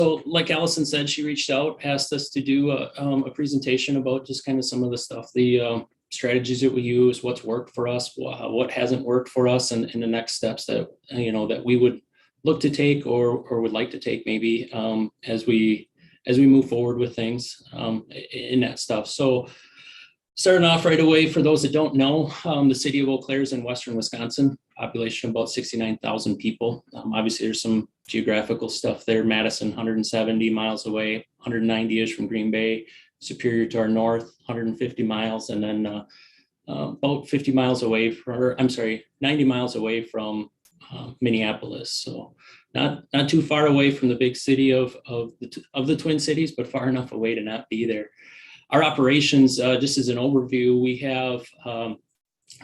So like Allison said, she reached out, asked us to do a presentation about just kind of some of the stuff, the strategies that we use, what's worked for us, what hasn't worked for us, and the next steps that, that we would look to take or would like to take maybe as we move forward with things in that stuff. So starting off right away, for those that don't know, the city of Eau Claire is in western Wisconsin, population of about 69,000 people. Obviously, there's some geographical stuff there. Madison, 170 miles away, 190-ish from Green Bay. Superior to our north, 150 miles, and then about 50 miles away from, or I'm sorry, 90 miles away from Minneapolis. So not too far away from the big city of the Twin Cities, but far enough away to not be there. Our operations, just as an overview, we have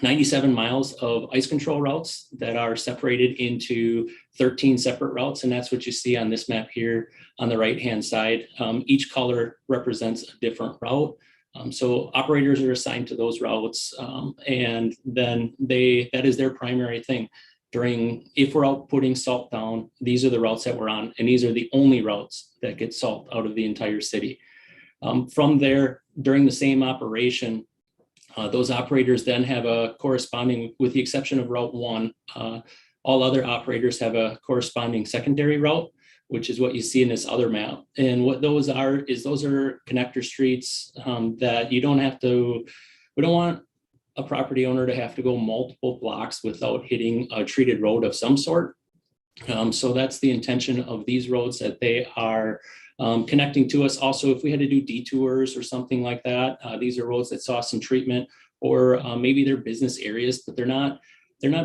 97 miles of ice control routes that are separated into 13 separate routes. And that's what you see on this map here on the right-hand side. Each color represents a different route. So operators are assigned to those routes. And then that is their primary thing. If we're out putting salt down, these are the routes that we're on. And these are the only routes that get salt out of the entire city. From there, during the same operation, those operators then have a corresponding, with the exception of Route 1, all other operators have a corresponding secondary route, which is what you see in this other map. And what those are connector streets that we don't want a property owner to have to go multiple blocks without hitting a treated road of some sort. So that's the intention of these roads, that they are connecting to us. Also, if we had to do detours or something like that, these are roads that saw some treatment, or maybe they're business areas, but they're not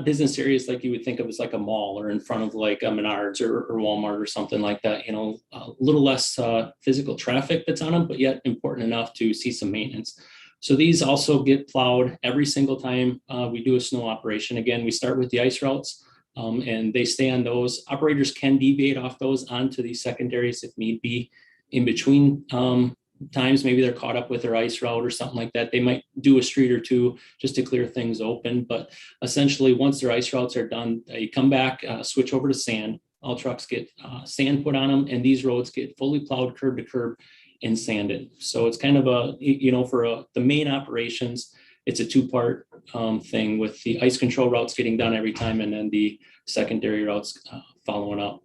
business areas like you would think of as like a mall or in front of like a Menards or Walmart or something like that. A little less physical traffic that's on them, but yet important enough to see some maintenance. So these also get plowed every single time we do a snow operation. Again, we start with the ice routes. And they stay on those. Operators can deviate off those onto these secondaries if need be. In between times, maybe they're caught up with their ice route or something like that. They might do a street or two just to clear things open. But essentially, once their ice routes are done, they come back, switch over to sand. All trucks get sand put on them, and these roads get fully plowed curb to curb and sanded. So it's kind of the main operations, it's a two-part thing, with the ice control routes getting done every time, and then the secondary routes following up.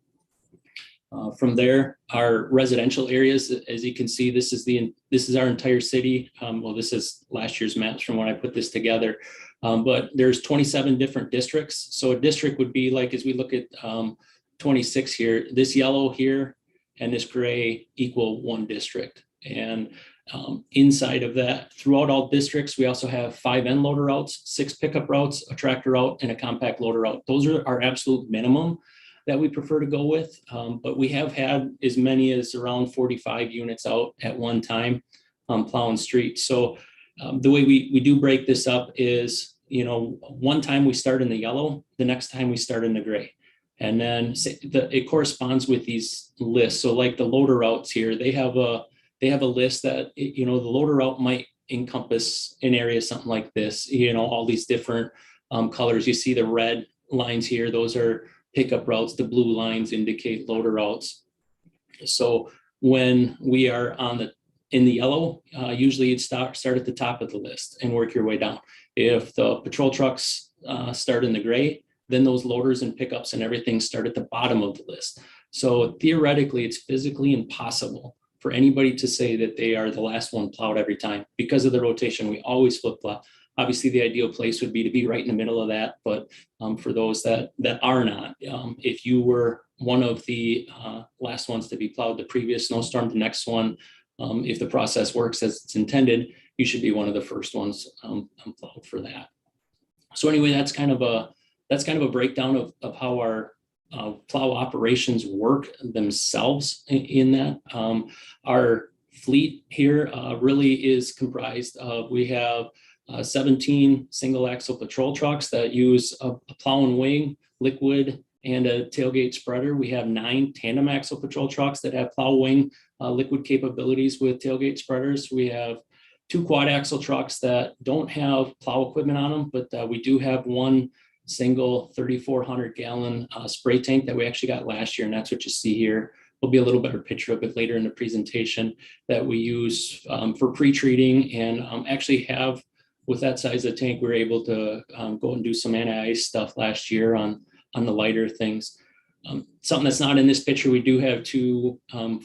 From there, our residential areas, as you can see, this is our entire city. This is last year's maps from when I put this together, but there's 27 different districts. So a district would be like, as we look at 26 here, this yellow here and this gray equal one district. And inside of that, throughout all districts, we also have 5 end loader routes, 6 pickup routes, a tractor route, and a compact loader route. Those are our absolute minimum that we prefer to go with. But we have had as many as around 45 units out at one time plowing streets. So the way we do break this up is, one time we start in the yellow, the next time we start in the gray. And then it corresponds with these lists. So like the loader routes here, they have a list that, the loader route might encompass an area, something like this, all these different colors. You see the red lines here, those are pickup routes. The blue lines indicate loader routes. So when we are in the yellow, usually you'd start at the top of the list and work your way down. If the patrol trucks start in the gray, then those loaders and pickups and everything start at the bottom of the list. So theoretically, it's physically impossible for anybody to say that they are the last one plowed every time. Because of the rotation, we always flip flop. Obviously, the ideal place would be to be right in the middle of that. But for those that are not, if you were one of the last ones to be plowed the previous snowstorm, the next one, if the process works as it's intended, you should be one of the first ones plowed for that. So anyway, that's kind of a breakdown of how our plow operations work themselves in that. Our fleet here really is comprised of, we have 17 single axle patrol trucks that use a plow and wing, liquid, and a tailgate spreader. We have 9 tandem axle patrol trucks that have plow wing liquid capabilities with tailgate spreaders. We have 2 quad axle trucks that don't have plow equipment on them, but we do have one single 3,400 gallon spray tank that we actually got last year. And that's what you see here will be a little better picture of it later in the presentation that we use for pre-treating, and actually have, with that size of tank, we were able to go and do some anti-ice stuff last year on the lighter things. Something that's not in this picture, we do have two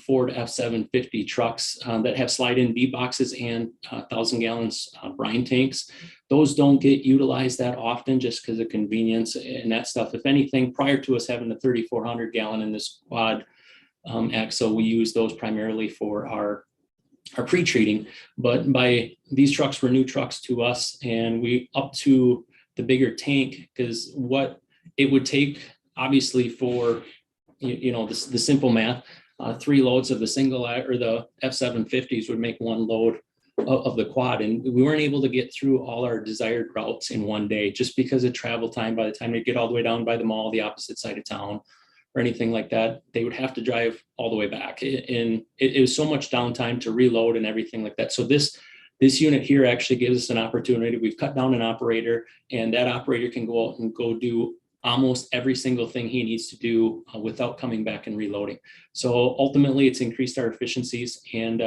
Ford F-750 trucks that have slide-in V boxes and 1,000 gallons brine tanks. Those don't get utilized that often just because of convenience and that stuff. If anything, prior to us having a 3,400 gallon in this quad axle, we use those primarily for our pre-treating. But by these trucks were new trucks to us, and we up to the bigger tank, because what it would take, obviously, for the simple math, 3 loads of the single or the F-750s would make 1 load of the quad, and we weren't able to get through all our desired routes in one day just because of travel time. By the time they get all the way down by the mall, the opposite side of town, or anything like that, they would have to drive all the way back, and it was so much downtime to reload and everything like that. So this unit here actually gives us an opportunity. We've cut down an operator, and that operator can go out and go do almost every single thing he needs to do without coming back and reloading. So ultimately, it's increased our efficiencies and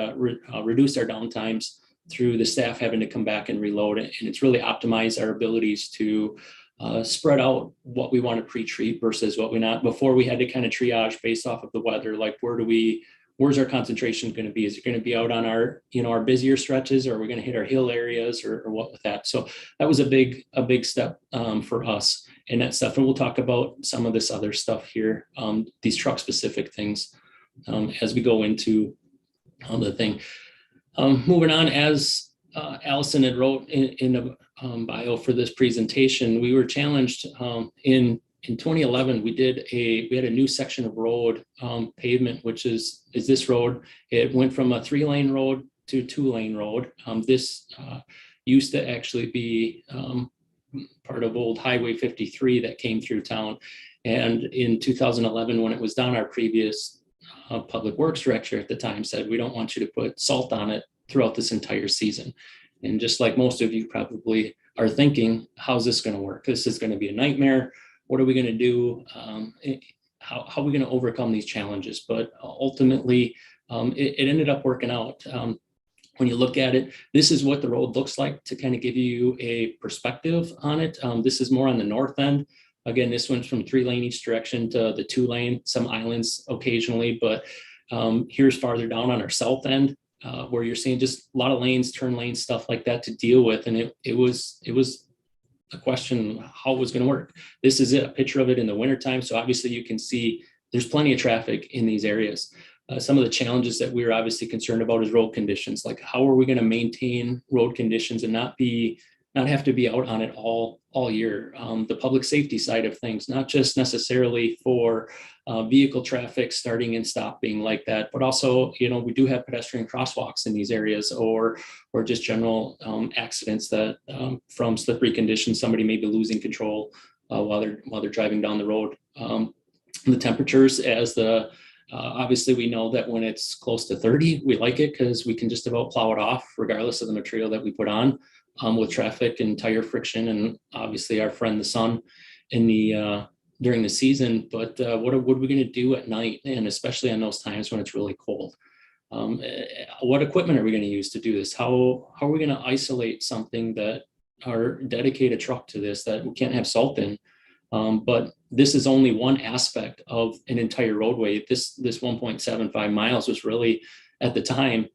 reduced our downtimes through the staff having to come back and reload it. And it's really optimized our abilities to spread out what we want to pre-treat versus what we not. Before, we had to kind of triage based off of the weather, like where's our concentration going to be? Is it going to be out on our busier stretches, or are we going to hit our hill areas, or what with that? So that was a big step for us in that stuff. And we'll talk about some of this other stuff here, these truck specific things, as we go into the thing. Moving on, as Allison had wrote in the bio for this presentation, we were challenged in 2011. We had a new section of road pavement, which is this road. It went from a 3-lane road to 2-lane road. This used to actually be part of old Highway 53 that came through town. And in 2011, when it was done, our previous public works director at the time said, we don't want you to put salt on it throughout this entire season. And just like most of you probably are thinking, how's this going to work? This is going to be a nightmare. What are we going to do? How are we going to overcome these challenges? But ultimately, it ended up working out. When you look at it, this is what the road looks like to kind of give you a perspective on it. This is more on the north end. Again, this went from 3-lane each direction to the 2-lane, some islands occasionally, but here's farther down on our south end, where you're seeing just a lot of lanes, turn lanes, stuff like that to deal with. And it was a question how it was going to work. This is a picture of it in the wintertime. So obviously you can see there's plenty of traffic in these areas. Some of the challenges that we were obviously concerned about is road conditions. Like, how are we going to maintain road conditions and not have to be out on it all year? The public safety side of things, not just necessarily for vehicle traffic starting and stopping like that, but also, we do have pedestrian crosswalks in these areas, or just general accidents that from slippery conditions, somebody may be losing control while they're driving down the road. The temperatures, obviously, we know that when it's close to 30, we like it because we can just about plow it off regardless of the material that we put on, with traffic and tire friction, and obviously our friend the sun during the season. But what are we going to do at night, and especially on those times when it's really cold? What equipment are we going to use to do this? How are we going to isolate something or dedicate a truck to this that we can't have salt in? But this is only one aspect of an entire roadway. This 1.75 miles was really, at the time,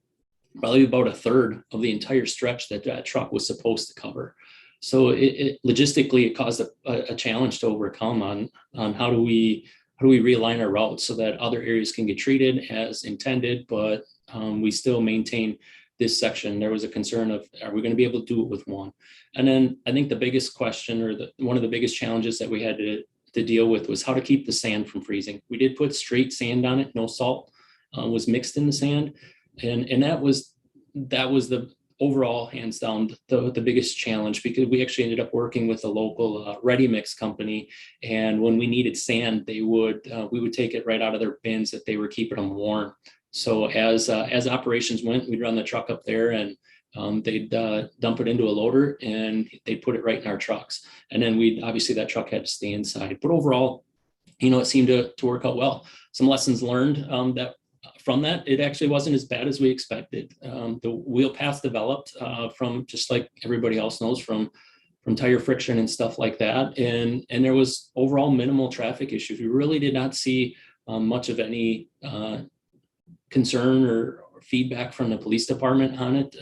probably about a third of the entire stretch that truck was supposed to cover. So logistically, it caused a challenge to overcome on how do we realign our routes so that other areas can get treated as intended, but we still maintain this section. There was a concern of, are we going to be able to do it with one? And then I think the biggest question, or one of the biggest challenges that we had to deal with, was how to keep the sand from freezing. We did put straight sand on it, no salt was mixed in the sand. And that was the overall, hands down, the biggest challenge, because we actually ended up working with a local ready mix company. And when we needed sand, we would take it right out of their bins that they were keeping them warm. So as operations went, we'd run the truck up there, and they'd dump it into a loader, and they'd put it right in our trucks. And then obviously that truck had to stay inside. But overall, it seemed to work out well. Some lessons learned that from that, it actually wasn't as bad as we expected. The wheel path developed from, just like everybody else knows, from tire friction and stuff like that. And there was overall minimal traffic issues. We really did not see much of any concern or feedback from the police department on it.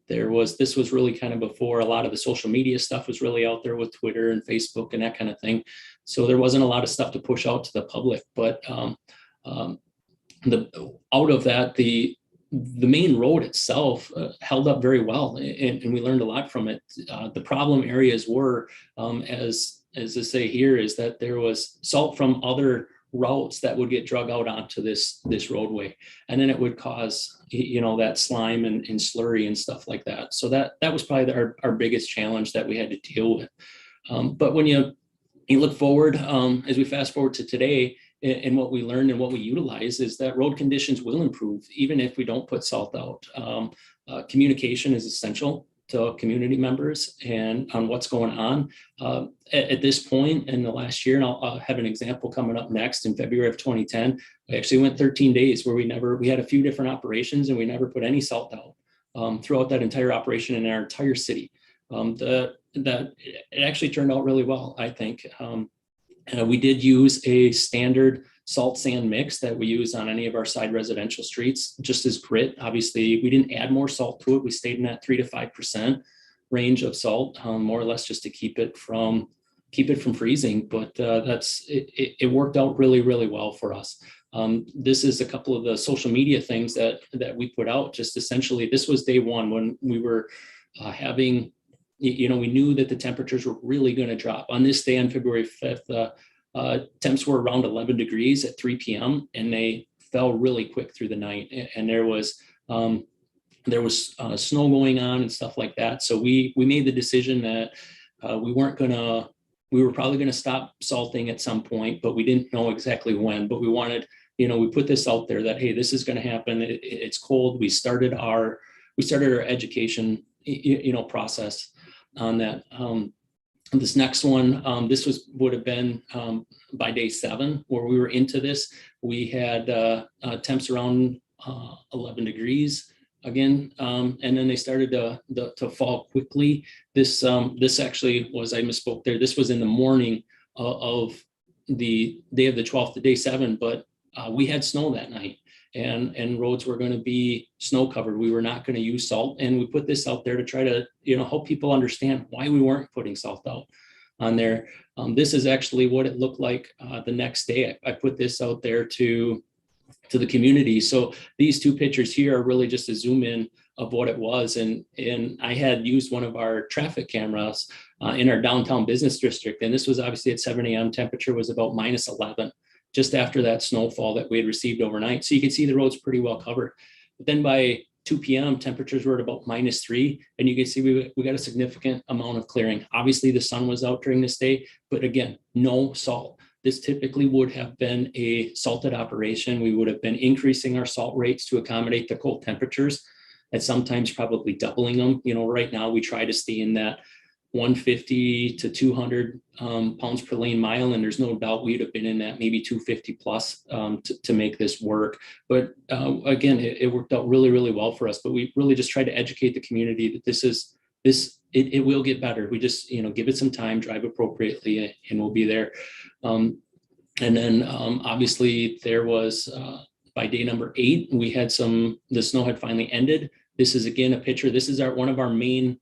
This was really kind of before a lot of the social media stuff was really out there with Twitter and Facebook and that kind of thing. So there wasn't a lot of stuff to push out to the public, but out of that, the main road itself held up very well, and we learned a lot from it. The problem areas were, as they say here, is that there was salt from other routes that would get drug out onto this roadway, and then it would cause that slime and slurry and stuff like that. So that was probably our biggest challenge that we had to deal with. But when you look forward, as we fast forward to today, and what we learned and what we utilize is that road conditions will improve even if we don't put salt out. Communication is essential to community members and on what's going on. At this point in the last year, and I'll have an example coming up next in February of 2010, we actually went 13 days where we had a few different operations and we never put any salt out throughout that entire operation in our entire city. That it actually turned out really well, I think. We did use a standard salt sand mix that we use on any of our side residential streets, just as grit. Obviously, we didn't add more salt to it. We stayed in that 3 to 5% range of salt, more or less just to keep it from freezing. But it worked out really, really well for us. This is a couple of the social media things that we put out. Just essentially, this was day one when we were having. We knew that the temperatures were really going to drop. On this day, on February 5th, temps were around 11 degrees at 3 p.m. and they fell really quick through the night. And there was snow going on and stuff like that. So we made the decision that we were probably going to stop salting at some point, but we didn't know exactly when. But we wanted, we put this out there that, hey, this is going to happen. It's cold. We started our education, process on that. This next one, would have been by day 7 where we were into this. We had temps around 11 degrees again, and then they started to fall quickly. This actually was, I misspoke there. This was in the morning of the day of the 12th, to day 7, but we had snow that night. And roads were going to be snow covered. We were not going to use salt. And we put this out there to try to, help people understand why we weren't putting salt out on there. This is actually what it looked like the next day. I put this out there to the community. So these two pictures here are really just a zoom in of what it was. And I had used one of our traffic cameras in our downtown business district. And this was obviously at 7 a.m. Temperature was about -11. Just after that snowfall that we had received overnight. So you can see the road's pretty well covered. But then by 2 p.m., temperatures were at about -3. And you can see we got a significant amount of clearing. Obviously, the sun was out during this day, but again, no salt. This typically would have been a salted operation. We would have been increasing our salt rates to accommodate the cold temperatures, and sometimes probably doubling them. Right now we try to stay in that 150 to 200 pounds per lane mile. And there's no doubt we'd have been in that maybe 250 plus to make this work. But again, it worked out really, really well for us. But we really just tried to educate the community that it will get better. We just, give it some time, drive appropriately, and we'll be there. And then obviously there was, by day number 8, the snow had finally ended. This is again a picture. This is one of our main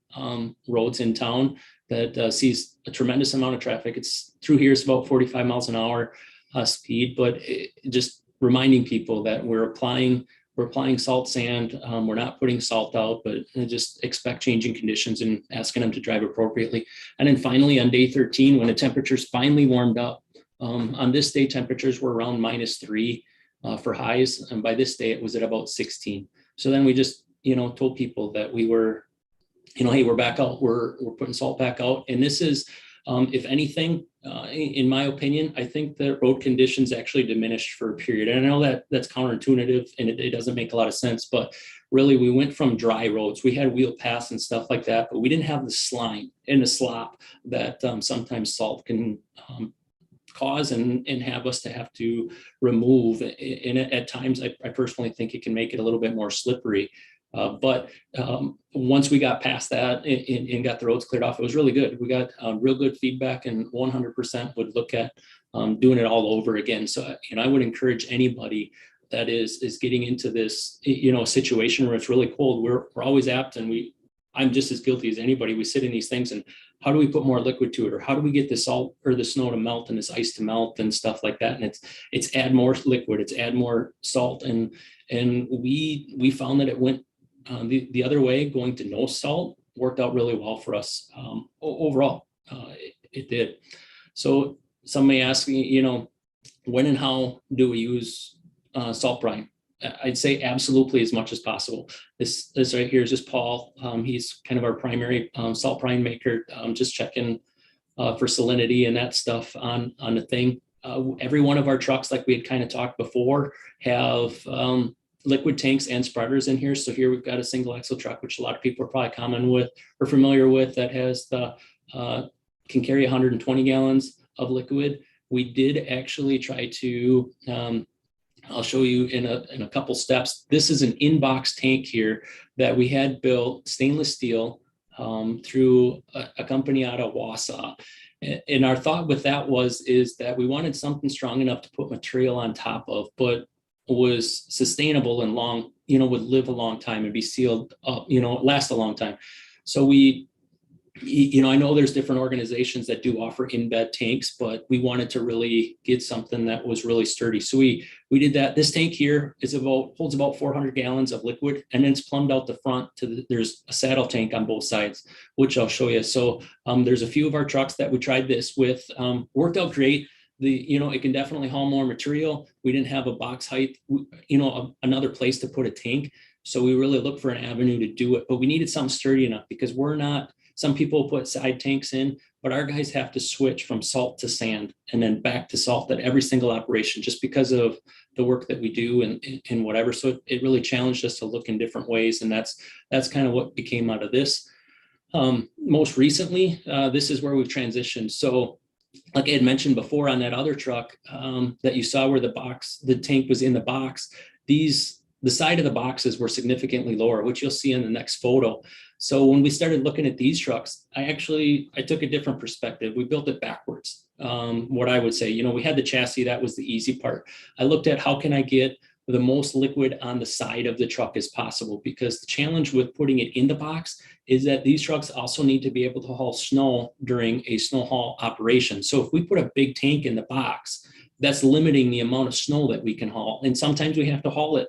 roads in town that sees a tremendous amount of traffic. It's through here. It's about 45 miles an hour speed, but just reminding people that we're applying salt sand. We're not putting salt out, but just expect changing conditions and asking them to drive appropriately. And then finally on day 13, when the temperatures finally warmed up, on this day temperatures were around -3 for highs, and by this day it was at about 16. So then we just told people that we were, hey, we're back out, we're putting salt back out. And this is, if anything, in my opinion, I think the road conditions actually diminished for a period. And I know that that's counterintuitive and it doesn't make a lot of sense, but really we went from dry roads. We had wheel paths and stuff like that, but we didn't have the slime and the slop that sometimes salt can cause and have us to have to remove. And at times, I personally think it can make it a little bit more slippery. But once we got past that and got the roads cleared off, it was really good. We got real good feedback, and 100% would look at doing it all over again. So, I would encourage anybody that is getting into this, situation where it's really cold. We're always apt, and I'm just as guilty as anybody. We sit in these things and how do we put more liquid to it? Or how do we get the salt or the snow to melt and this ice to melt and stuff like that? And it's add more liquid, it's add more salt. And we found that it went the other way, going to no salt worked out really well for us overall. It did. So some may ask me, when and how do we use salt brine? I'd say absolutely as much as possible. This right here is just Paul. He's kind of our primary salt brine maker, just checking for salinity and that stuff on the thing. Every one of our trucks, like we had kind of talked before, have liquid tanks and spreaders in here. So here we've got a single axle truck, which a lot of people are probably familiar with, that has can carry 120 gallons of liquid. We did actually try to I'll show you in a couple steps. This is an in-box tank here that we had built, stainless steel, through a company out of Wausau. And our thought with that is that we wanted something strong enough to put material on top of, but was sustainable and long, would live a long time and be sealed up, last a long time. So I know there's different organizations that do offer in-bed tanks, but we wanted to really get something that was really sturdy. So we did that. This tank here holds about 400 gallons of liquid, and then it's plumbed out the front there's a saddle tank on both sides, which I'll show you. So there's a few of our trucks that we tried this with, worked out great. It can definitely haul more material. We didn't have a box height, another place to put a tank. So we really looked for an avenue to do it, but we needed something sturdy enough, because some people put side tanks in, but our guys have to switch from salt to sand and then back to salt at every single operation, just because of the work that we do and whatever. So it really challenged us to look in different ways. And that's kind of what became out of this. Most recently, this is where we've transitioned. So like I had mentioned before on that other truck that you saw where the tank was in the box, the side of the boxes were significantly lower, which you'll see in the next photo. So when we started looking at these trucks, I took a different perspective. We built it backwards. What I would say, we had the chassis, that was the easy part. I looked at how can I get the most liquid on the side of the truck as possible, because the challenge with putting it in the box is that these trucks also need to be able to haul snow during a snow haul operation. So if we put a big tank in the box, that's limiting the amount of snow that we can haul. And sometimes we have to haul it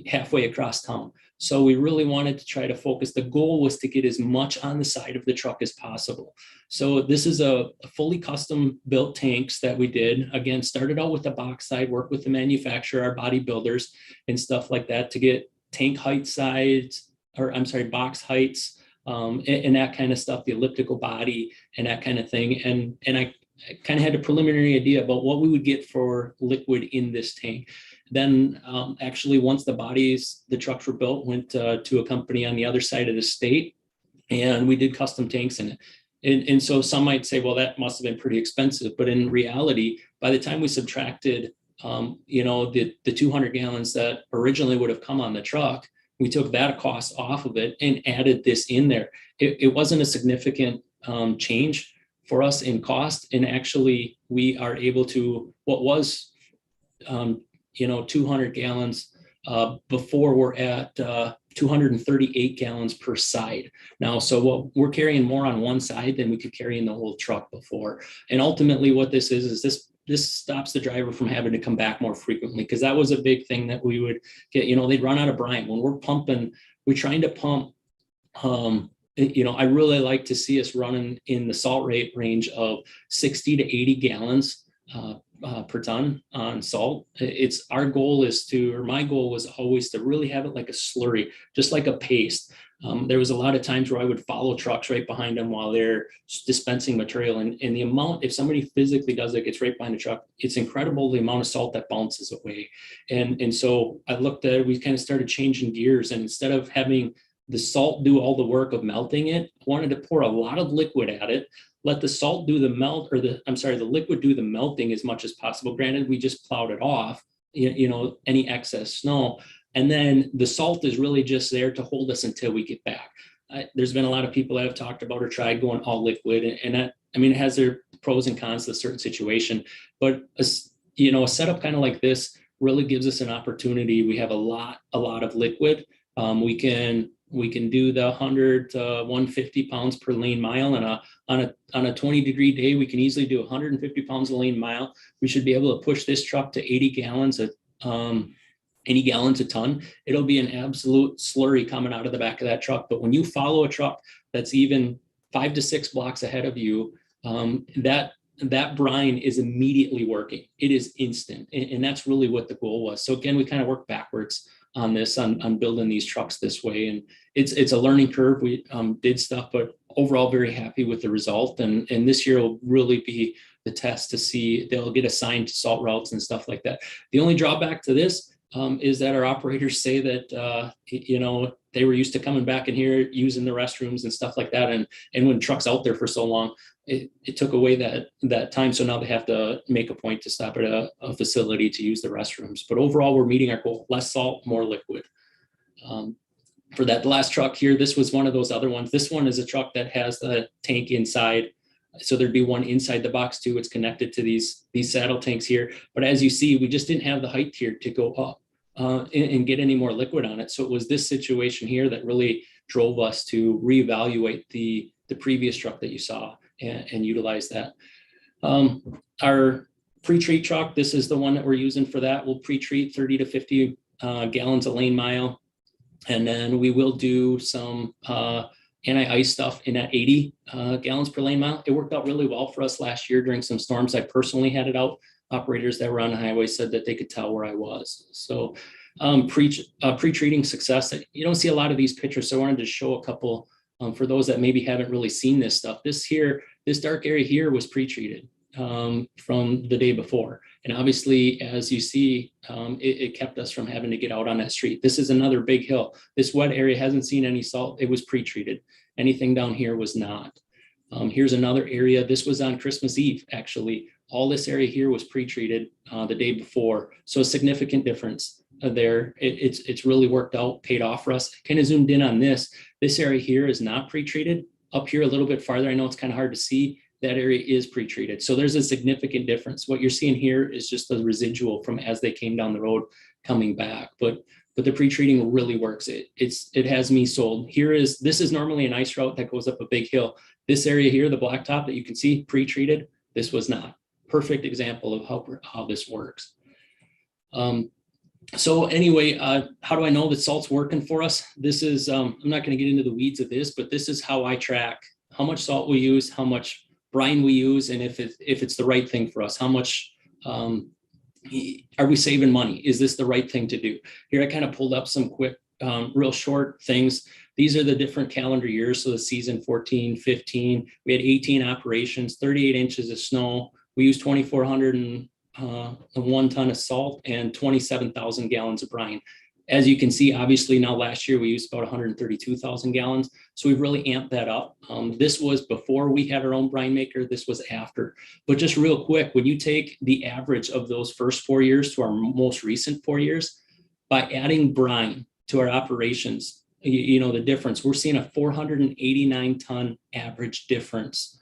halfway across town. So we really wanted to try to focus. The goal was to get as much on the side of the truck as possible. So this is a fully custom built tanks that we did. Again, started out with the box side, worked with the manufacturer, our bodybuilders and stuff like that to get tank height sides, box heights, and that kind of stuff, the elliptical body and that kind of thing. And I kind of had a preliminary idea about what we would get for liquid in this tank. Then actually, once the trucks were built, went to a company on the other side of the state, and we did custom tanks in it. And so some might say, well, that must have been pretty expensive. But in reality, by the time we subtracted, the 200 gallons that originally would have come on the truck, we took that cost off of it and added this in there. It wasn't a significant change for us in cost. And actually, we are able to, what was 200 gallons before, we're at 238 gallons per side now. So what we're carrying more on one side than we could carry in the whole truck before. And ultimately what this is this stops the driver from having to come back more frequently, because that was a big thing that we would get, they'd run out of brine. When we're pumping, we're trying to pump, I really like to see us running in the salt rate range of 60 to 80 gallons per ton on salt. My goal was always to really have it like a slurry, just like a paste. There was a lot of times where I would follow trucks right behind them while they're dispensing material. And the amount, if somebody physically does it, gets right behind the truck, it's incredible the amount of salt that bounces away. And so I looked at it, we kind of started changing gears, and instead of having the salt do all the work of melting it, I wanted to pour a lot of liquid at it, let the salt do the melt, or the liquid do the melting as much as possible. Granted, we just plowed it off, any excess snow. And then the salt is really just there to hold us until we get back. There's been a lot of people that have talked about or tried going all liquid, and that, it has their pros and cons to a certain situation. But a setup kind of like this really gives us an opportunity. We have a lot of liquid. We can do the 100 to 150 pounds per lane mile, and on a 20-degree day, we can easily do 150 pounds a lane mile. We should be able to push this truck to 80 gallons a ton. It'll be an absolute slurry coming out of the back of that truck. But when you follow a truck that's even 5 to 6 blocks ahead of you, that brine is immediately working. It is instant. And that's really what the goal was. So again, we kind of work backwards on this, on building these trucks this way. And it's a learning curve. We did stuff, but overall very happy with the result. And this year will really be the test to see. They'll get assigned to salt routes and stuff like that. The only drawback to this is that our operators say that, they were used to coming back in here, using the restrooms and stuff like that. And when trucks out there for so long, it took away that time. So now they have to make a point to stop at a facility to use the restrooms. But overall, we're meeting our goal: less salt, more liquid. For that last truck here, this was one of those other ones. This one is a truck that has the tank inside. So there'd be one inside the box too. It's connected to these saddle tanks here. But as you see, we just didn't have the height here to go up and get any more liquid on it. So it was this situation here that really drove us to reevaluate the previous truck that you saw and utilize that. Our pre-treat truck, this is the one that we're using for that. We'll pre-treat 30 to 50 gallons a lane mile. And then we will do some anti-ice stuff in at 80 gallons per lane mile. It worked out really well for us last year during some storms. I personally had it out. Operators that were on the highway said that they could tell where I was. So pre-treating success. You don't see a lot of these pictures, so I wanted to show a couple for those that maybe haven't really seen this stuff. This dark area here was pre-treated from the day before. And obviously, as you see, it kept us from having to get out on that street. This is another big hill. This wet area hasn't seen any salt. It was pre-treated. Anything down here was not. Here's another area. This was on Christmas Eve, actually. All this area here was pre-treated the day before. So a significant difference there. It's really worked out, paid off for us. Kind of zoomed in on this. This area here is not pre-treated. Up here a little bit farther, I know it's kind of hard to see, that area is pre-treated. So there's a significant difference. What you're seeing here is just the residual from as they came down the road coming back. But the pre-treating really works. It has me sold. This is normally an ice route that goes up a big hill. This area here, the blacktop that you can see pre-treated, this was not. Perfect example of how this works. So anyway, how do I know that salt's working for us? This is, I'm not going to get into the weeds of this, but this is how I track how much salt we use, how much brine we use, and if it's the right thing for us. How much are we saving money? Is this the right thing to do? Here I kind of pulled up some quick, real short things. These are the different calendar years. So the season 14, 15, we had 18 operations, 38 inches of snow. We used 2,401 ton of salt and 27,000 gallons of brine. As you can see, obviously now last year we used about 132,000 gallons. So we've really amped that up. This was before we had our own brine maker. This was after. But just real quick, when you take the average of those first 4 years to our most recent 4 years, by adding brine to our operations, the difference, we're seeing a 489 ton average difference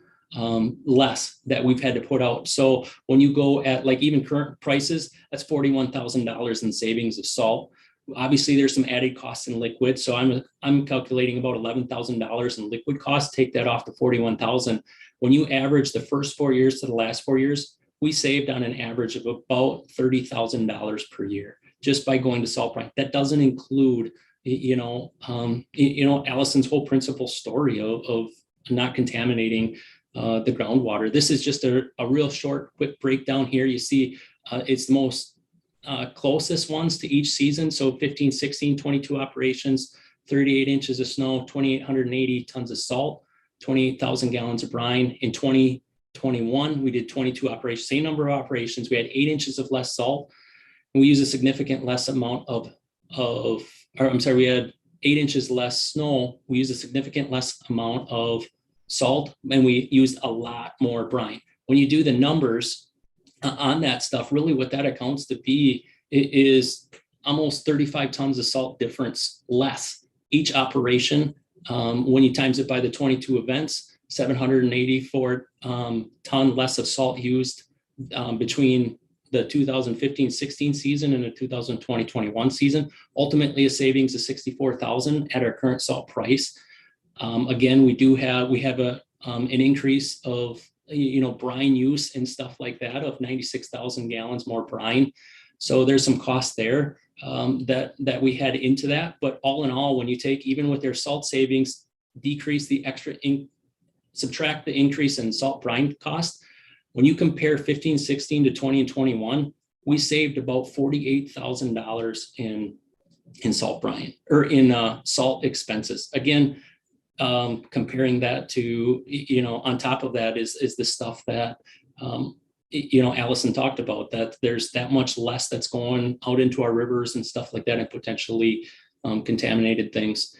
less that we've had to put out. So when you go at like even current prices, that's $41,000 in savings of salt. Obviously, there's some added costs in liquid. So I'm calculating about $11,000 in liquid costs. Take that off to $41,000. When you average the first 4 years to the last 4 years, we saved on an average of about $30,000 per year just by going to salt brine. That doesn't include, Allison's whole principal story of not contaminating the groundwater. This is just a real short, quick breakdown here. You see, it's the most closest ones to each season. So 15, 16, 22 operations, 38 inches of snow, 2,880 tons of salt, 28,000 gallons of brine. In 2021, we did 22 operations, same number of operations. We had 8 inches of less salt. And we use a significant less amount we had 8 inches less snow. We use a significant less amount of salt, and we used a lot more brine. When you do the numbers on that stuff, really what that accounts to be is almost 35 tons of salt difference less each operation. When you times it by the 22 events, 784 ton less of salt used between the 2015-16 season and the 2020-21 season. Ultimately, a savings of 64,000 at our current salt price. Again, we have an increase of brine use and stuff like that of 96,000 gallons more brine. So there's some cost there that we had into that. But all in all, when you take, even with their salt savings, decrease the subtract the increase in salt brine cost, when you compare 15, 16 to 20 and 21, we saved about $48,000 in salt brine, or in salt expenses. Again, comparing that to, on top of that is the stuff that, Allison talked about, that there's that much less that's going out into our rivers and stuff like that, and potentially contaminated things.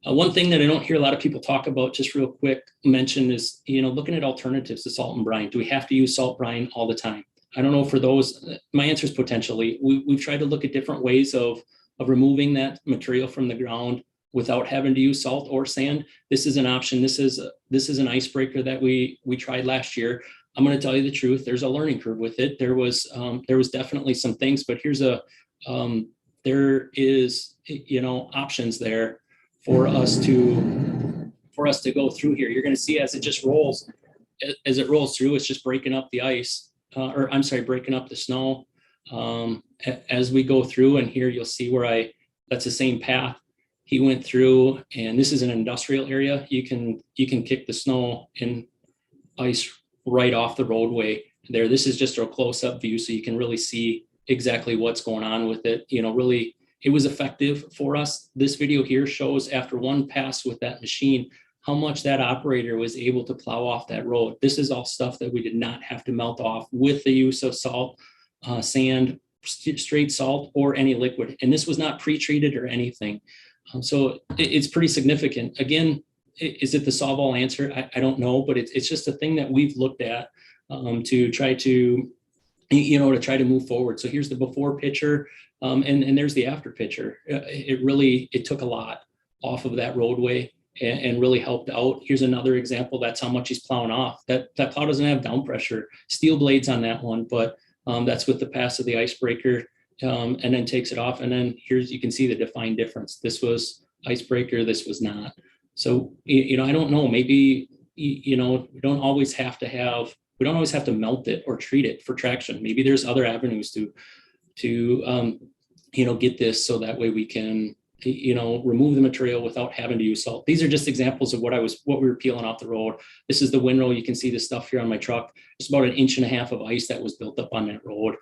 One thing that I don't hear a lot of people talk about, just real quick mention, is, looking at alternatives to salt and brine. Do we have to use salt brine all the time? I don't know for those. My answer is potentially. We've tried to look at different ways of removing that material from the ground without having to use salt or sand. This is an option. This is an icebreaker that we tried last year. I'm going to tell you the truth. There's a learning curve with it. There was definitely some things, but there is options there for us to go through here. You're going to see as it rolls through, it's just breaking up the ice, breaking up the snow as we go through. And here you'll see where that's the same path he went through, and this is an industrial area. You can kick the snow and ice right off the roadway there. This is just a close-up view, so you can really see exactly what's going on with it. Really, it was effective for us. This video here shows, after one pass with that machine, how much that operator was able to plow off that road. This is all stuff that we did not have to melt off with the use of salt, sand, straight salt, or any liquid. And this was not pre-treated or anything. So it's pretty significant. Again, is it the solve-all answer? I don't know, but it's just a thing that we've looked at to try to move forward. So here's the before picture, and there's the after picture. It took a lot off of that roadway and really helped out. Here's another example. That's how much he's plowing off. That plow doesn't have down pressure, steel blades on that one, but that's with the pass of the icebreaker. And then takes it off. And then you can see the defined difference. This was icebreaker, this was not. So, I don't know, maybe, we don't always have to melt it or treat it for traction. Maybe there's other avenues to get this, so that way we can, remove the material without having to use salt. These are just examples of what we were peeling off the road. This is the windrow. You can see the stuff here on my truck. It's about 1.5 inches of ice that was built up on that road.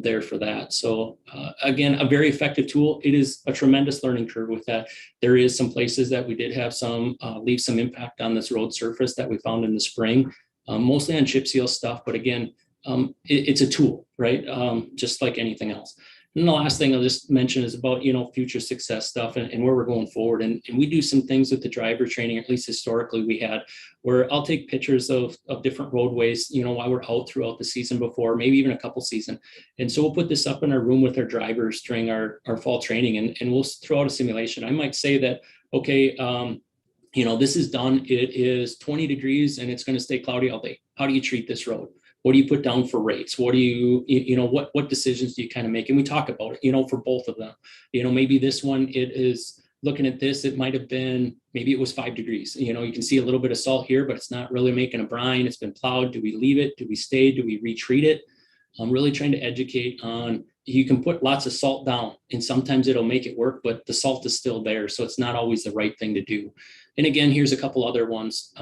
There for that. So again, a very effective tool. It is a tremendous learning curve with that. There is some places that we did have leave some impact on this road surface that we found in the spring, mostly on chip seal stuff. But again, it's a tool, right? Just like anything else. And the last thing I'll just mention is about, future success stuff and where we're going forward. And we do some things with the driver training, at least historically we had, where I'll take pictures of different roadways, while we're out throughout the season before, maybe even a couple season. And so we'll put this up in our room with our drivers during our fall training, and we'll throw out a simulation. I might say that, okay, this is done. It is 20 degrees and it's going to stay cloudy all day. How do you treat this road? What do you put down for rates? What do you what decisions do you kind of make? And we talk about it, for both of them. Maybe this one, it is looking at this, it might have been, maybe it was 5 degrees. You can see a little bit of salt here, but it's not really making a brine. It's been plowed. Do we leave it? Do we stay? Do we retreat it? I'm really trying to educate on, you can put lots of salt down and sometimes it'll make it work, but the salt is still there. So it's not always the right thing to do. And again, here's a couple other ones,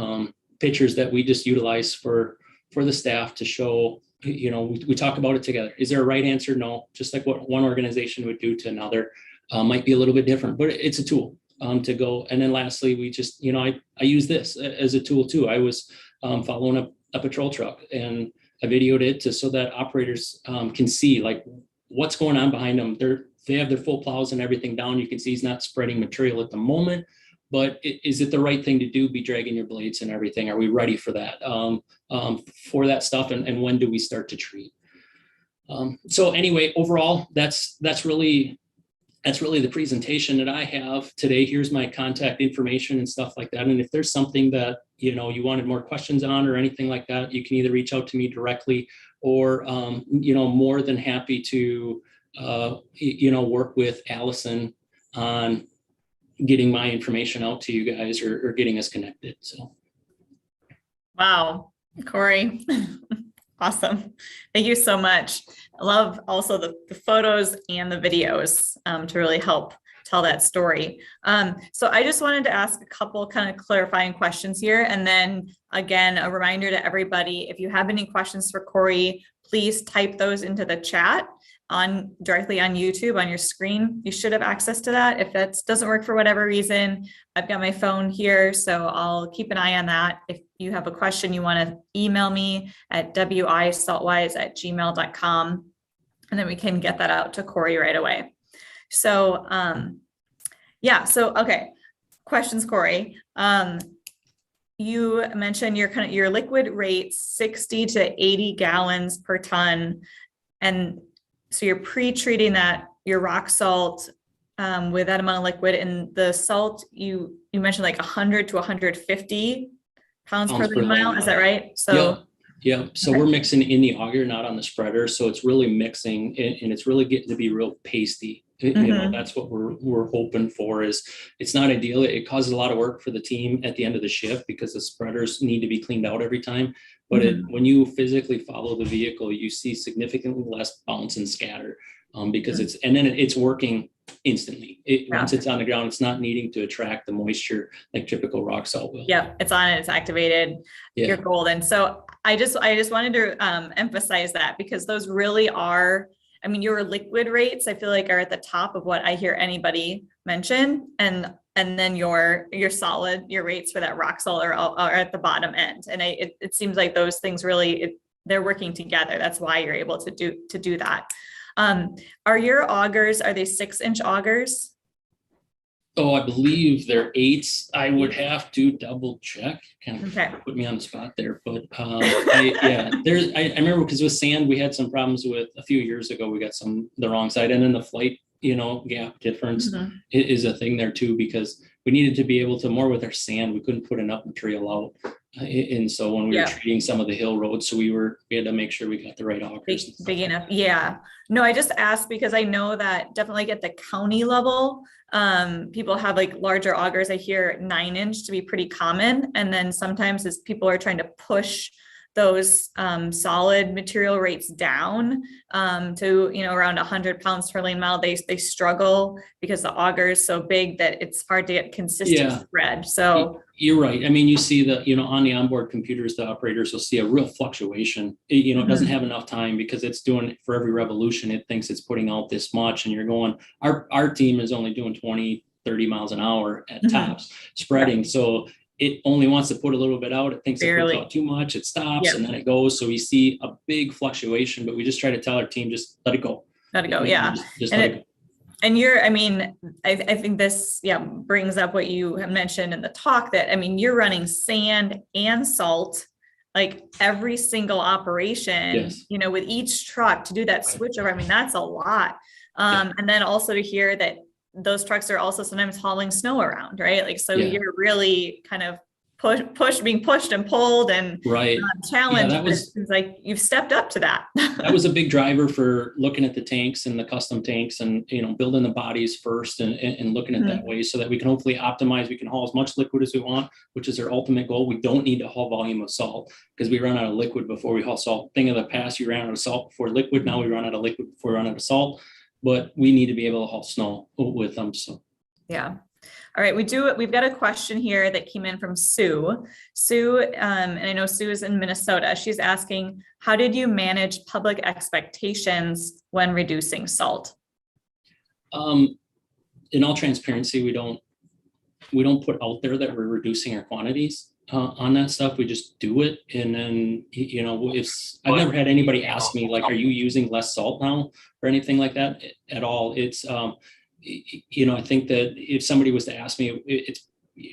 pictures that we just utilize for the staff to show, we talk about it together. Is there a right answer? No. Just like what one organization would do to another, might be a little bit different, but it's a tool to go. And then lastly, we just, I use this as a tool too. I was following a patrol truck and I videoed it so that operators can see like what's going on behind them. They have their full plows and everything down. You can see he's not spreading material at the moment, but is it the right thing to do? Be dragging your blades and everything? Are we ready for that? For that stuff, and when do we start to treat? So anyway, overall, that's really the presentation that I have today. Here's my contact information and stuff like that. And if there's something that, you wanted more questions on or anything like that, you can either reach out to me directly or, more than happy to, work with Allison on getting my information out to you guys or getting us connected. So. Wow, Corey. Awesome. Thank you so much. I love also the photos and the videos to really help tell that story. So I just wanted to ask a couple kind of clarifying questions here. And then again, a reminder to everybody, if you have any questions for Corey, please type those into the chat directly on YouTube on your screen. You should have access to that. If that doesn't work for whatever reason, I've got my phone here, so I'll keep an eye on that. If you have a question, you want to email me at wisaltwise@gmail.com, and then we can get that out to Corey right away. So, okay. Questions, Corey. You mentioned your liquid rate 60 to 80 gallons per ton, and so you're pre-treating your rock salt with that amount of liquid, and the salt you mentioned like 100 to 150 pounds per lane mile. Is that right? So yeah. So okay. We're mixing in the auger, not on the spreader. So it's really mixing and it's really getting to be real pasty. That's what we're hoping for. Is it's not ideal. It causes a lot of work for the team at the end of the shift because the spreaders need to be cleaned out every time. But when you physically follow the vehicle, you see significantly less bounce and scatter because it's working instantly. Once it's on the ground, it's not needing to attract the moisture like typical rock salt will. Yeah, it's on it. It's activated. Yeah. You're golden. So I just wanted to emphasize that because those really are. I mean, your liquid rates, I feel like, are at the top of what I hear anybody mention, and then your solid, your rates for that rock salt are at the bottom end. And it seems like those things really they're working together. That's why you're able to do that. Are your augers? Are they 6-inch augers? Oh, I believe they're 8s. I would have to double check. Kind of put me on the spot there, but I remember because with sand we had some problems with a few years ago. We got the wrong side, and then the flight, gap difference is a thing there too because we needed to be able to more with our sand. We couldn't put enough material out, and so when we were treating some of the hill roads, so we had to make sure we got the right augers. Big enough, yeah. No, I just asked because I know that definitely at the county level. People have like larger augers. I hear 9-inch to be pretty common. And then sometimes as people are trying to push those solid material rates down to, around 100 pounds per lane mile, they struggle because the auger is so big that it's hard to get consistent spread. So you're right. I mean, you see on the onboard computers, the operators will see a real fluctuation. It doesn't have enough time because it's doing for every revolution, it thinks it's putting out this much. And you're going, our team is only doing 20, 30 miles an hour at tops spreading. So it only wants to put a little bit out. It thinks it puts out too much. It stops and then it goes. So we see a big fluctuation, but we just try to tell our team, just let it go. Let it go. Yeah. Just let it go. And I think this, brings up what you have mentioned in the talk that, you're running sand and salt, like every single operation, with each truck to do that switchover. That's a lot. And then also to hear that those trucks are also sometimes hauling snow around, right? Like, so you're really kind of being pushed and pulled and challenged. That was like you've stepped up to that. That was a big driver for looking at the tanks and the custom tanks and building the bodies first and looking at that way so that we can hopefully optimize. We can haul as much liquid as we want, which is our ultimate goal. We don't need to haul volume of salt because we run out of liquid before we haul salt. Thing of the past, you ran out of salt before liquid. Now we run out of liquid before we run out of salt, but we need to be able to haul snow with them. So all right, we've got a question here that came in from Sue. Sue, and I know Sue is in Minnesota. She's asking, how did you manage public expectations when reducing salt? In all transparency, we don't put out there that we're reducing our quantities on that stuff. We just do it. And then, I've never had anybody ask me like, are you using less salt now or anything like that at all? It's, I think that if somebody was to ask me, it's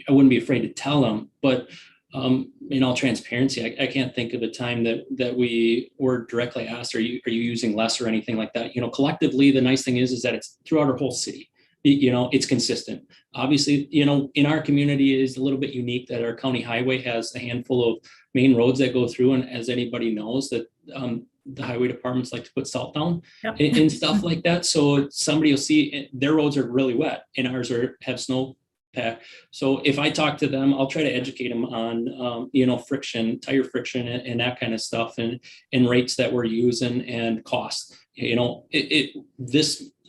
I wouldn't be afraid to tell them, but in all transparency, I can't think of a time that we were directly asked, are you using less or anything like that? Collectively, the nice thing is that it's throughout our whole city. It's consistent. Obviously, in our community is a little bit unique that our county highway has a handful of main roads that go through, and as anybody knows, that the highway departments like to put salt down. Yep. and stuff like that. So somebody will see their roads are really wet, and ours have snow pack. So if I talk to them, I'll try to educate them on, friction, tire friction, and that kind of stuff, and rates that we're using and costs.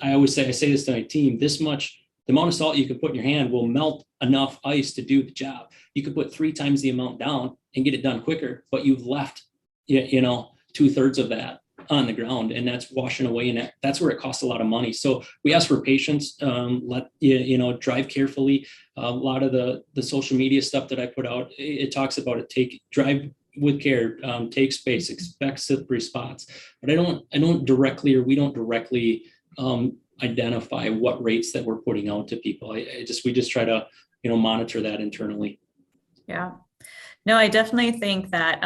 I always say, I say this to my team, the amount of salt you can put in your hand will melt enough ice to do the job. You could put 3 times the amount down and get it done quicker, but you've left, 2/3 of that on the ground, and that's washing away, and that's where it costs a lot of money. So we ask for patience, drive carefully. A lot of the social media stuff that I put out, it talks about it, drive with care, take space, expect slippery spots. But we don't directly identify what rates that we're putting out to people. We just try to, monitor that internally. Yeah, no, I definitely think that,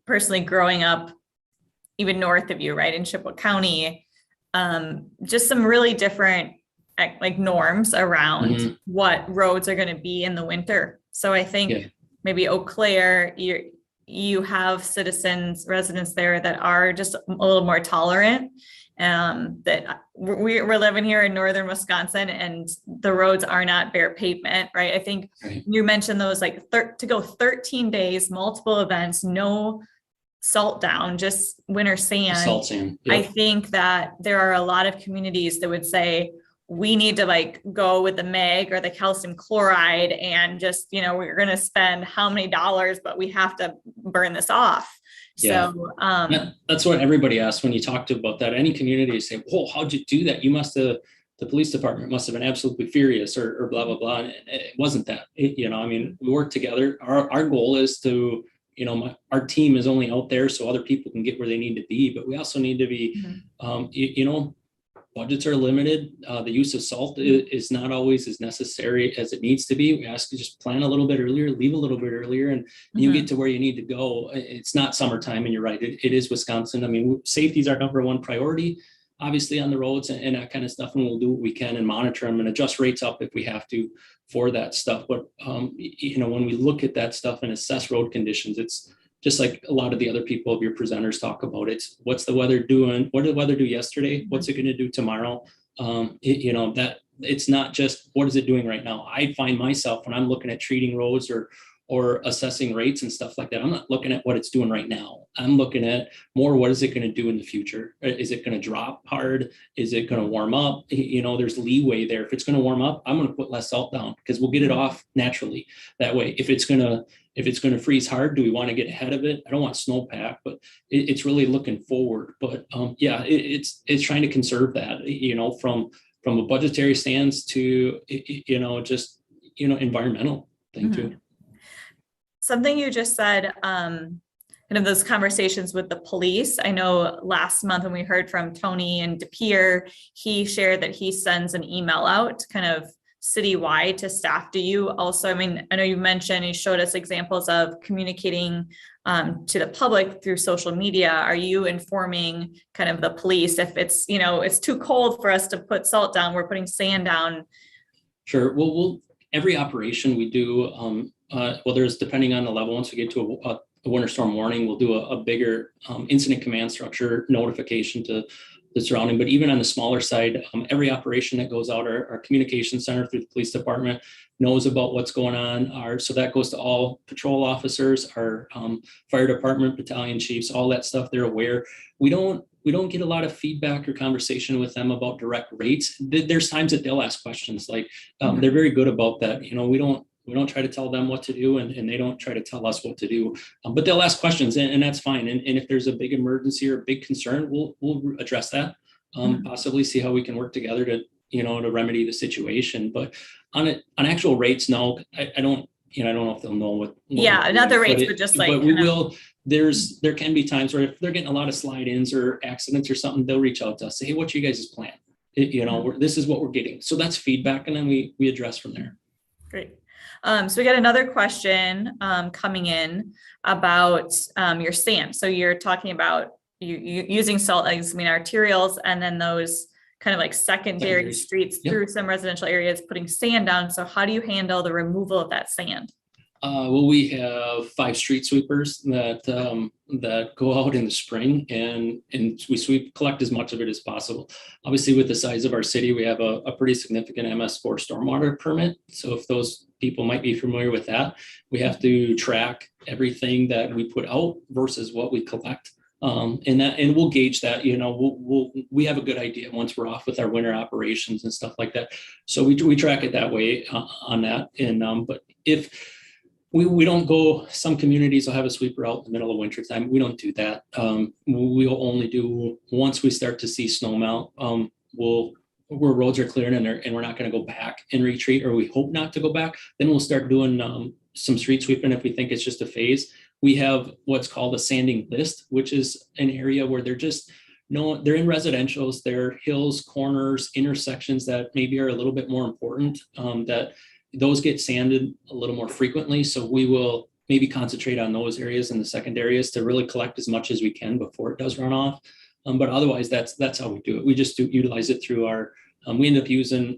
personally growing up, even north of you, right, in Chippewa County, just some really different norms around what roads are going to be in the winter. So I think maybe Eau Claire, you have residents there that are just a little more tolerant. That we're living here in northern Wisconsin, and the roads are not bare pavement, right? I think you mentioned those to go 13 days, multiple events, no salt down, just winter sand. Salt sand. Yep. I think that there are a lot of communities that would say, we need to go with the MEG or the calcium chloride, and just, we're going to spend how many dollars, but we have to burn this off. Yeah. So that's what everybody asks when you talk to about that. Any community say, "Whoa, how'd you do that? The police department must have been absolutely furious," or blah, blah, blah. And it wasn't that, we work together. Our goal is to, our team is only out there so other people can get where they need to be, but we also need to be, budgets are limited. The use of salt is not always as necessary as it needs to be. We ask you just plan a little bit earlier, leave a little bit earlier, and you get to where you need to go. It's not summertime, and you're right. It is Wisconsin. Safety is our number one priority, obviously, on the roads and that kind of stuff. And we'll do what we can and monitor them and adjust rates up if we have to for that stuff. But, when we look at that stuff and assess road conditions, it's just like a lot of the other people of your presenters talk about. It's what's the weather doing? What did the weather do yesterday? What's it going to do tomorrow? That it's not just what is it doing right now. I find myself when I'm looking at treating roads or assessing rates and stuff like that, I'm not looking at what it's doing right now. I'm looking at more, what is it going to do in the future? Is it going to drop hard? Is it going to warm up? There's leeway there. If it's going to warm up, I'm going to put less salt down because we'll get it off naturally that way. If it's going to freeze hard, do we want to get ahead of it? I don't want snowpack, but it's really looking forward. But it's trying to conserve that, from a budgetary stance to, environmental thing too. Something you just said, kind of those conversations with the police. I know last month when we heard from Tony and DePere, he shared that he sends an email out kind of citywide to staff. Do you also, I know you mentioned, you showed us examples of communicating to the public through social media. Are you informing kind of the police if it's, it's too cold for us to put salt down, we're putting sand down? Sure. Well, every operation we do, there's, depending on the level, once we get to a winter storm warning, we'll do a bigger incident command structure notification to the surrounding. But even on the smaller side, every operation that goes out, our communication center through the police department knows about what's going on. So that goes to all patrol officers, our fire department, battalion chiefs, all that stuff. They're aware. We don't get a lot of feedback or conversation with them about direct rates. There's times that they'll ask questions they're very good about that. We don't try to tell them what to do, and they don't try to tell us what to do, but they'll ask questions, and that's fine. And if there's a big emergency or a big concern, we'll address that, possibly see how we can work together to remedy the situation. But on actual rates, no, I don't know if they'll know what not the rates, but just but we will. There can be times where if they're getting a lot of slide-ins or accidents or something, they'll reach out to us, say, hey, what's your guys' plan? This is what we're getting. So that's feedback, and then we address from there. Great. So we got another question coming in about your sand. So you're talking about you using salt eggs, I mean arterials, and then those kind of like secondary Secondaries. streets Yep. through some residential areas, putting sand down. So how do you handle the removal of that sand? Well, we have 5 street sweepers that go out in the spring and we collect as much of it as possible. Obviously, with the size of our city, we have a pretty significant MS4 stormwater permit. So if those people might be familiar with that, we have to track everything that we put out versus what we collect. And we'll gauge that, we have a good idea once we're off with our winter operations and stuff like that. So we track it that way on that. And but if we don't go, some communities will have a sweeper out in the middle of winter time. We don't do that. We'll only do, once we start to see snow melt, where roads are clearing and we're not going to go back and retreat, or we hope not to go back, then we'll start doing some street sweeping if we think it's just a phase. We have what's called a sanding list, which is an area where they're in residentials, they're hills, corners, intersections that maybe are a little bit more important, that those get sanded a little more frequently. So we will maybe concentrate on those areas in the secondaries to really collect as much as we can before it does run off. But otherwise, that's how we do it. We just utilize it through our, we end up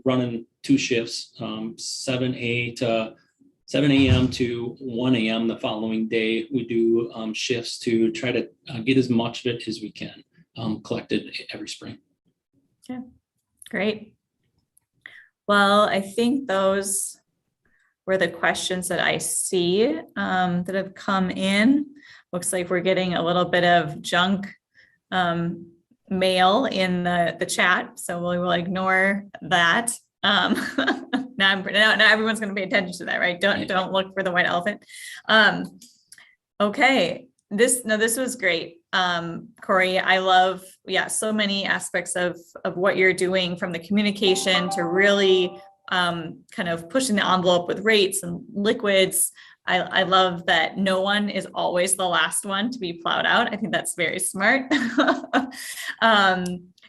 running 2 shifts, 7 a.m. to 1 a.m. the following day. We do shifts to try to get as much of it as we can collected every spring. Yeah, great. Well, I think those were the questions that I see that have come in. Looks like we're getting a little bit of junk mail in the chat, so we will ignore that. Now everyone's going to pay attention to that, right? Don't look for the white elephant. Okay, this was great. Corey, I love, so many aspects of what you're doing, from the communication to really kind of pushing the envelope with rates and liquids. I love that no one is always the last one to be plowed out. I think that's very smart.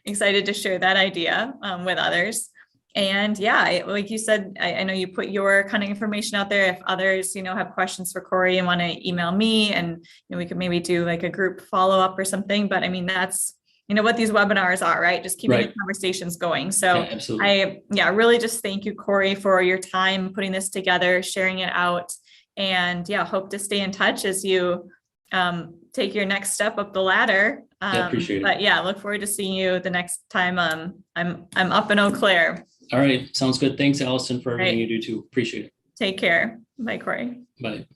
Excited to share that idea with others. And like you said, I know you put your kind of information out there. If others, have questions for Corey and want to email me, and we could maybe do like a group follow-up or something. But I mean, that's what these webinars are, right? Just keeping the conversations going. So absolutely. I really just thank you, Corey, for your time putting this together, sharing it out, and hope to stay in touch as you take your next step up the ladder. Appreciate it. But look forward to seeing you the next time I'm up in Eau Claire. All right. Sounds good. Thanks, Allison, for everything you do too. Appreciate it. Take care. Bye, Corey. Bye.